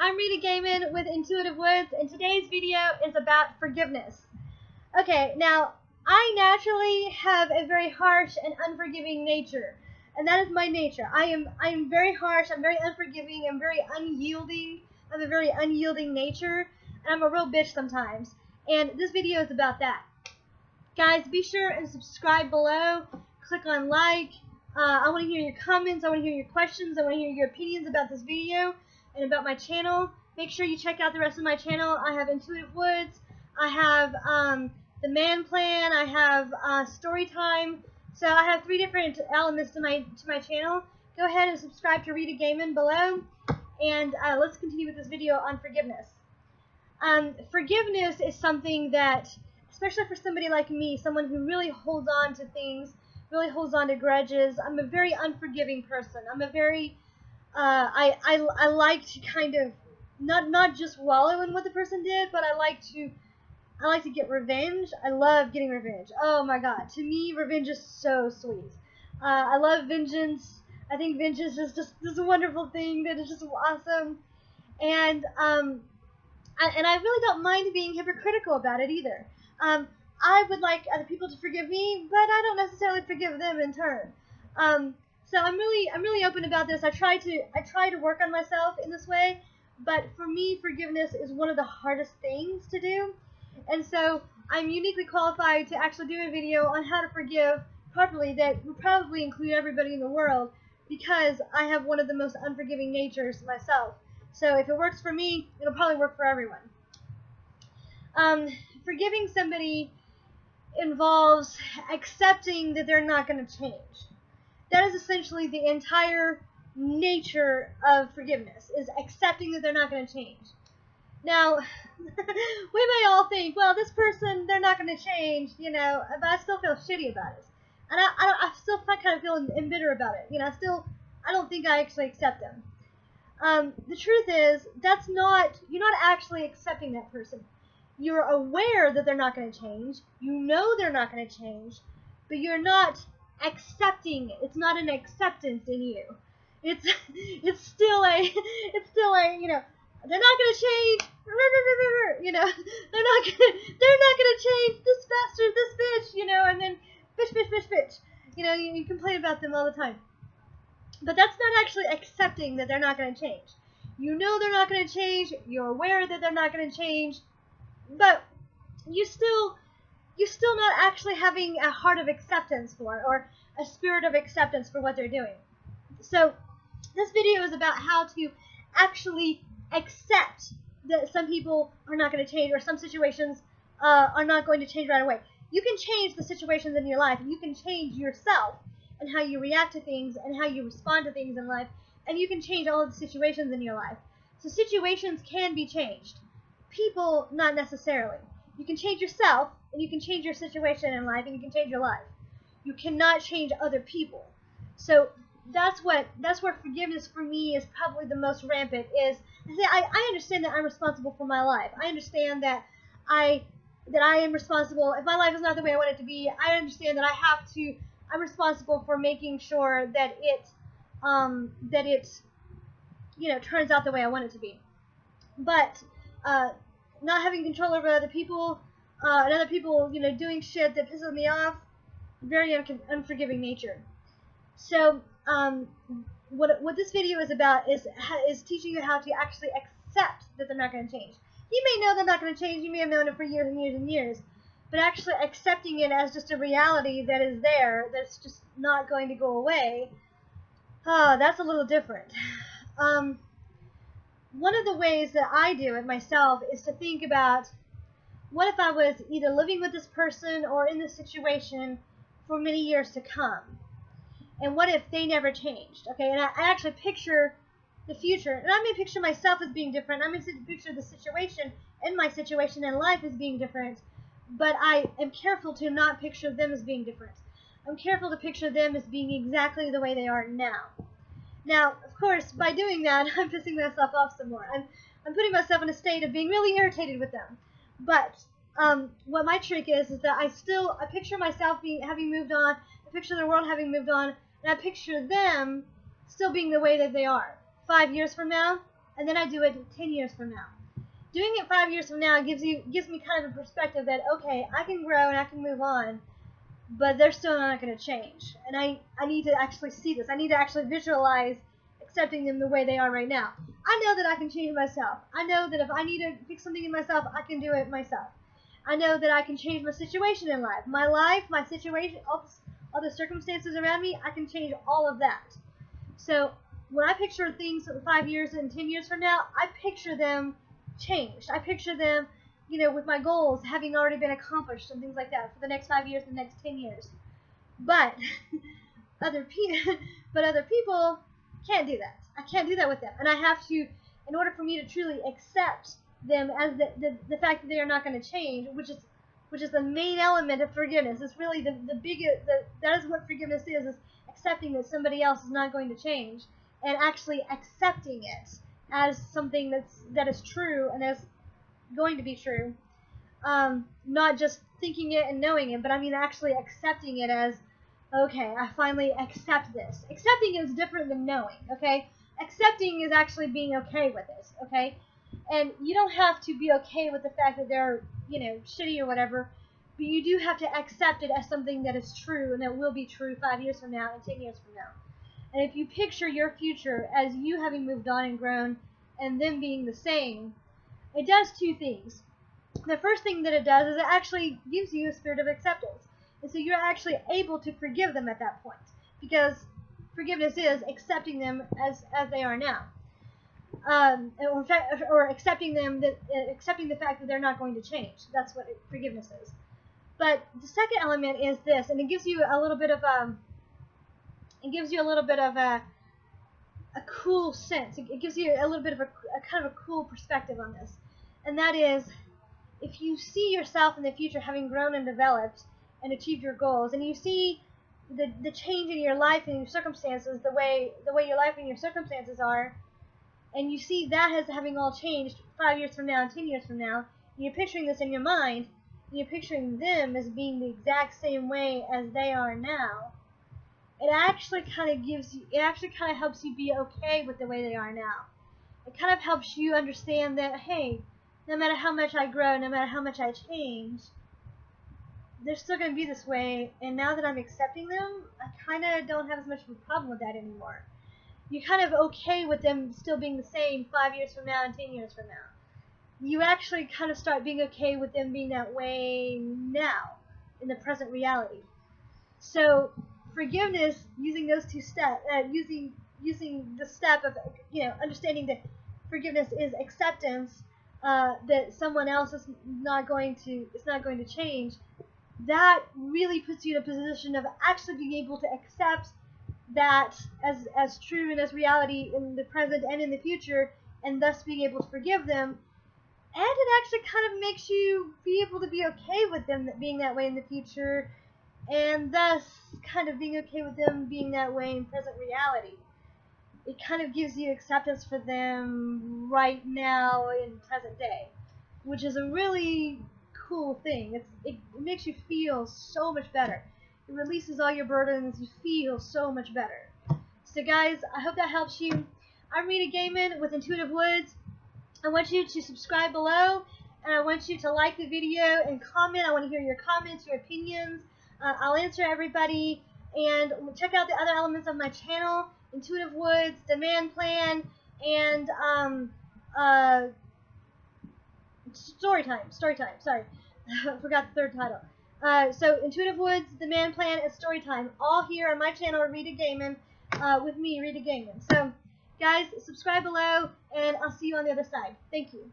I'm Rita Gaiman with Intuitive Woods, and today's video is about forgiveness. Okay, now, I naturally have a very harsh and unforgiving nature, and that is my nature. I am very harsh, I'm very unforgiving, I'm very unyielding, I have a very unyielding nature, and I'm a real bitch sometimes, and this video is about that. Guys, be sure and subscribe below, click on like. I want to hear your comments, I want to hear your questions, I want to hear your opinions about this video and about my channel. Make sure you check out the rest of my channel. I have Intuitive Woods, I have the Man Plan, I have Story Time. So I have 3 different elements to my channel. Go ahead and subscribe to Rita Gaiman below, and let's continue with this video on forgiveness. Forgiveness is something that, especially for somebody like me, someone who really holds on to things, really holds on to grudges. I'm a very unforgiving person. I'm a very I like to kind of not just wallow in what the person did, but I like to get revenge. I love getting revenge. Oh my god, to me revenge is so sweet. I love vengeance. I think vengeance is just this wonderful thing that is just awesome. And I really don't mind being hypocritical about it either. I would like other people to forgive me, but I don't necessarily forgive them in turn. So I'm really open about this. I try to work on myself in this way, but for me, forgiveness is one of the hardest things to do, and so I'm uniquely qualified to actually do a video on how to forgive properly that would probably include everybody in the world, because I have one of the most unforgiving natures myself. So if it works for me, it'll probably work for everyone. Forgiving somebody involves accepting that they're not going to change. That is essentially the entire nature of forgiveness, is accepting that they're not going to change. Now, we may all think, well, this person, they're not going to change, you know, but I still feel shitty about it. And I still kind of feel bitter about it. You know, I don't think I actually accept them. The truth is, you're not actually accepting that person. You're aware that they're not going to change. You know they're not going to change, but you're not accepting it. It's not an acceptance in you. It's still a you know, they're not going to change. You know, they're not going to change. This bastard, this bitch. You know, and then bitch. You know, you complain about them all the time. But that's not actually accepting that they're not going to change. You know they're not going to change. You're aware that they're not going to change. But you're still not actually having a heart of acceptance for it, or a spirit of acceptance for what they're doing. So this video is about how to actually accept that some people are not going to change, or some situations are not going to change right away. You can change the situations in your life, and you can change yourself and how you react to things and how you respond to things in life, and you can change all of the situations in your life. So situations can be changed. People, not necessarily. You can change yourself, and you can change your situation in life, and you can change your life. You cannot change other people. So that's where forgiveness for me is probably the most rampant. Is I understand that I'm responsible for my life. I understand that I am responsible. If my life is not the way I want it to be, I understand that I'm responsible for making sure that it you know, turns out the way I want it to be. But not having control over other people, and other people, you know, doing shit that pisses me off, very unforgiving nature. So, what this video is about is teaching you how to actually accept that they're not going to change. You may know they're not going to change. You may have known it for years and years and years, but actually accepting it as just a reality that is there, that's just not going to go away. That's a little different. One of the ways that I do it myself is to think about, what if I was either living with this person or in this situation for many years to come? And what if they never changed? Okay, and I actually picture the future. And I may picture myself as being different. I may picture the situation and my situation in life as being different. But I am careful to not picture them as being different. I'm careful to picture them as being exactly the way they are now. Now, of course, by doing that, I'm pissing myself off some more. I'm putting myself in a state of being really irritated with them. But what my trick is that I picture myself having moved on, I picture the world having moved on, and I picture them still being the way that they are. 5 years from now, and then I do it 10 years from now. Doing it 5 years from now gives me kind of a perspective that, okay, I can grow and I can move on, but they're still not going to change. And I need to actually see this. I need to actually visualize accepting them the way they are right now. I know that I can change myself. I know that if I need to fix something in myself, I can do it myself. I know that I can change my situation in life. My life, my situation, all the circumstances around me, I can change all of that. So when I picture things 5 years and 10 years from now, I picture them changed. I picture them, with my goals having already been accomplished and things like that for the next 5 years and the next 10 years. But other people can't do that. I can't do that with them. And I have to, in order for me to truly accept them as the fact that they are not going to change, which is the main element of forgiveness. It's really that is what forgiveness is accepting that somebody else is not going to change, and actually accepting it as something that is true and is going to be true. Not just thinking it and knowing it, but I mean actually accepting it as, okay, I finally accept this. Accepting is different than knowing, okay? Accepting is actually being okay with this, okay? And you don't have to be okay with the fact that they're, shitty or whatever, but you do have to accept it as something that is true and that will be true 5 years from now and 10 years from now. And if you picture your future as you having moved on and grown and them being the same, it does two things. The first thing that it does is it actually gives you a spirit of acceptance. And so you're actually able to forgive them at that point, because forgiveness is accepting them as they are now. Or accepting the fact that they're not going to change. That's what forgiveness is. But the second element is this, and it gives you a little bit of a cool sense. It gives you a little bit of a kind of a cool perspective on this, and that is, if you see yourself in the future having grown and developed and achieved your goals, and you see the change in your life and your circumstances, the way your life and your circumstances are, and you see that as having all changed 5 years from now and 10 years from now, and you're picturing this in your mind, and you're picturing them as being the exact same way as they are now, it actually kind of helps you be okay with the way they are now. It kind of helps you understand that, hey, no matter how much I grow, no matter how much I change, they're still going to be this way, and now that I'm accepting them, I kind of don't have as much of a problem with that anymore. You're kind of okay with them still being the same 5 years from now and 10 years from now. You actually kind of start being okay with them being that way now, in the present reality. So forgiveness, using those two steps, using the step of understanding that forgiveness is acceptance, that someone else is not going to change. That really puts you in a position of actually being able to accept that as true and as reality in the present and in the future, and thus being able to forgive them. And it actually kind of makes you be able to be okay with them being that way in the future, and thus kind of being okay with them being that way in present reality. It kind of gives you acceptance for them right now in present day, which is a really cool thing. It makes you feel so much better. It releases all your burdens. You feel so much better. So guys, I hope that helps you. I'm Rita Gaiman with Intuitive Woods. I want you to subscribe below, and I want you to like the video and comment. I want to hear your comments, your opinions. I'll answer everybody. And check out the other elements of my channel: Intuitive Woods, Demand Plan, and Storytime. Sorry, I forgot the third title. So Intuitive Woods, Demand Plan, and Storytime, all here on my channel, Rita Gaiman, with me, Rita Gaiman. So guys, subscribe below, and I'll see you on the other side. Thank you.